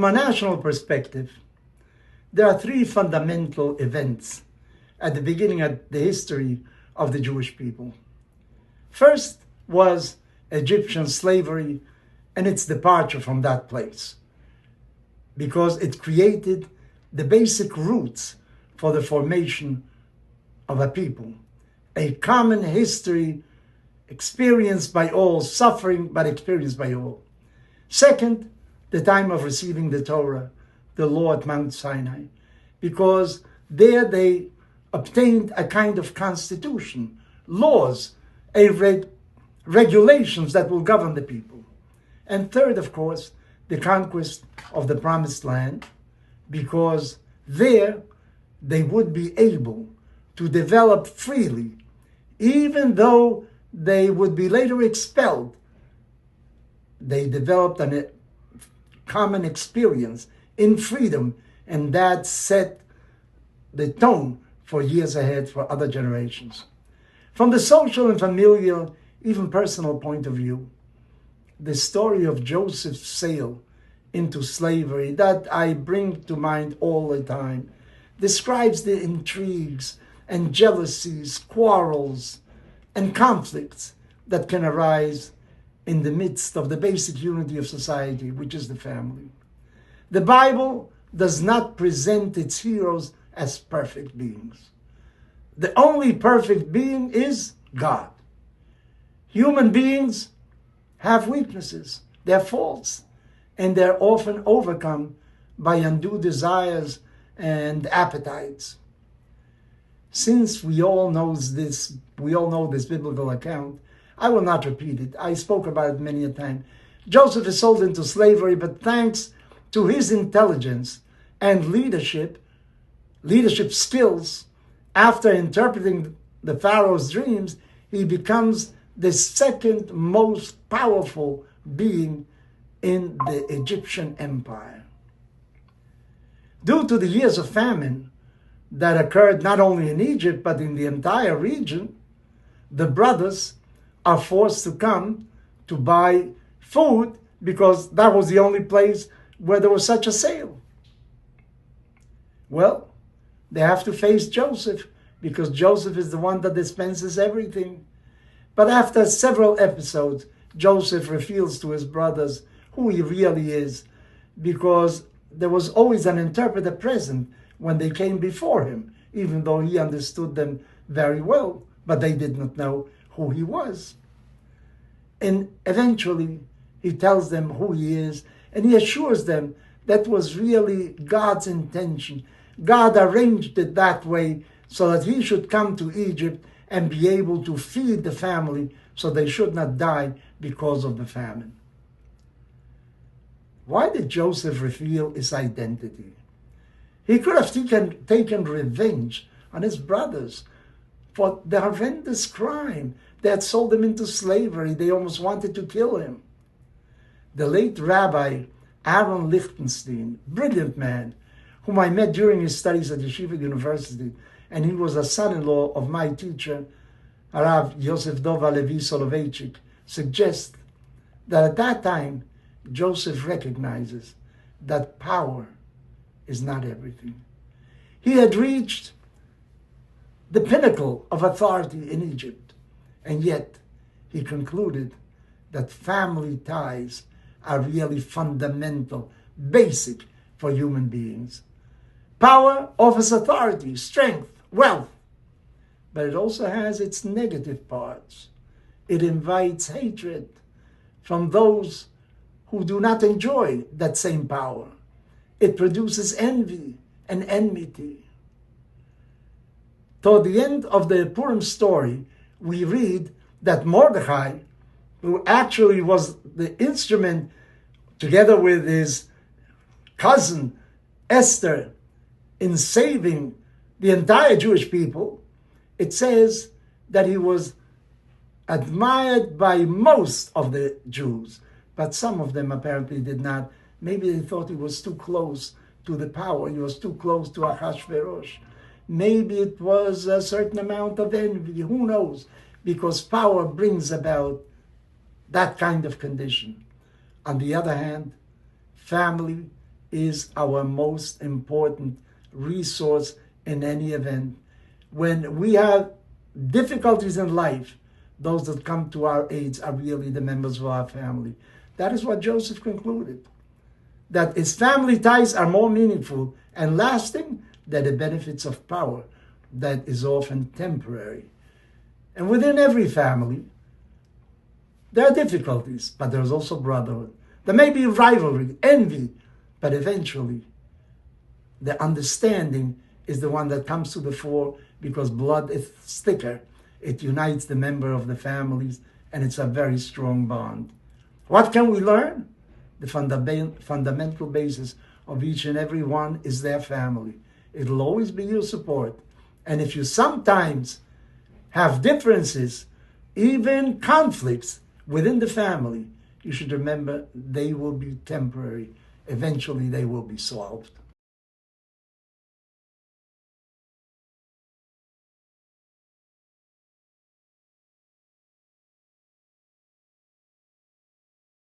From a national perspective, there are three fundamental events at the beginning of the history of the Jewish people. First was Egyptian slavery and its departure from that place, because it created the basic roots for the formation of a people, a common history experienced by all, suffering but experienced by all. Second, the time of receiving the Torah, the law at Mount Sinai, because there they obtained a kind of constitution, laws, regulations that will govern the people. And third, of course, the conquest of the Promised Land, because there they would be able to develop freely, even though they would be later expelled. They developed a common experience in freedom, and that set the tone for years ahead for other generations. From the social and familial, even personal point of view, the story of Joseph's sale into slavery that I bring to mind all the time describes the intrigues and jealousies, quarrels, and conflicts that can arise in the midst of the basic unity of society, which is the family. The Bible does not present its heroes as perfect beings. The only perfect being is God. Human beings have weaknesses, they're faults, and they're often overcome by undue desires and appetites. Since we all know this biblical account, I will not repeat it. I spoke about it many a time. Joseph is sold into slavery, but thanks to his intelligence and leadership skills, after interpreting the Pharaoh's dreams, he becomes the second most powerful being in the Egyptian empire. Due to the years of famine that occurred not only in Egypt, but in the entire region, the brothers are forced to come to buy food because that was the only place where there was such a sale. Well, they have to face Joseph because Joseph is the one that dispenses everything. But after several episodes, Joseph reveals to his brothers who he really is, because there was always an interpreter present when they came before him, even though he understood them very well, but they did not know who he was. And eventually, he tells them who he is, and he assures them that was really God's intention. God arranged it that way so that he should come to Egypt and be able to feed the family so they should not die because of the famine. Why did Joseph reveal his identity? He could have taken revenge on his brothers for the horrendous crime. They had sold him into slavery. They almost wanted to kill him. The late Rabbi Aaron Lichtenstein, brilliant man, whom I met during his studies at Yeshiva University, and he was a son-in-law of my teacher, Harav Yosef Dov Levi Soloveitchik, suggests that at that time, Joseph recognizes that power is not everything. He had reached the pinnacle of authority in Egypt, and yet he concluded that family ties are really fundamental, basic for human beings. Power offers authority, strength, wealth, but it also has its negative parts. It invites hatred from those who do not enjoy that same power. It produces envy and enmity. Toward the end of the Purim story, we read that Mordechai, who actually was the instrument, together with his cousin Esther, in saving the entire Jewish people, it says that he was admired by most of the Jews, but some of them apparently did not. Maybe they thought he was too close to the power. He was too close to Ahasuerus. Maybe it was a certain amount of envy. Who knows? Because power brings about that kind of condition. On the other hand, family is our most important resource in any event. When we have difficulties in life, those that come to our aids are really the members of our family. That is what Joseph concluded, that his family ties are more meaningful and lasting than the benefits of power that is often temporary. And within every family, there are difficulties, but there's also brotherhood. There may be rivalry, envy, but eventually the understanding is the one that comes to the fore, because blood is thicker. It unites the member of the families, and it's a very strong bond. What can we learn? The fundamental basis of each and every one is their family. It'll always be your support. And if you sometimes have differences, even conflicts within the family, you should remember they will be temporary. Eventually they will be solved.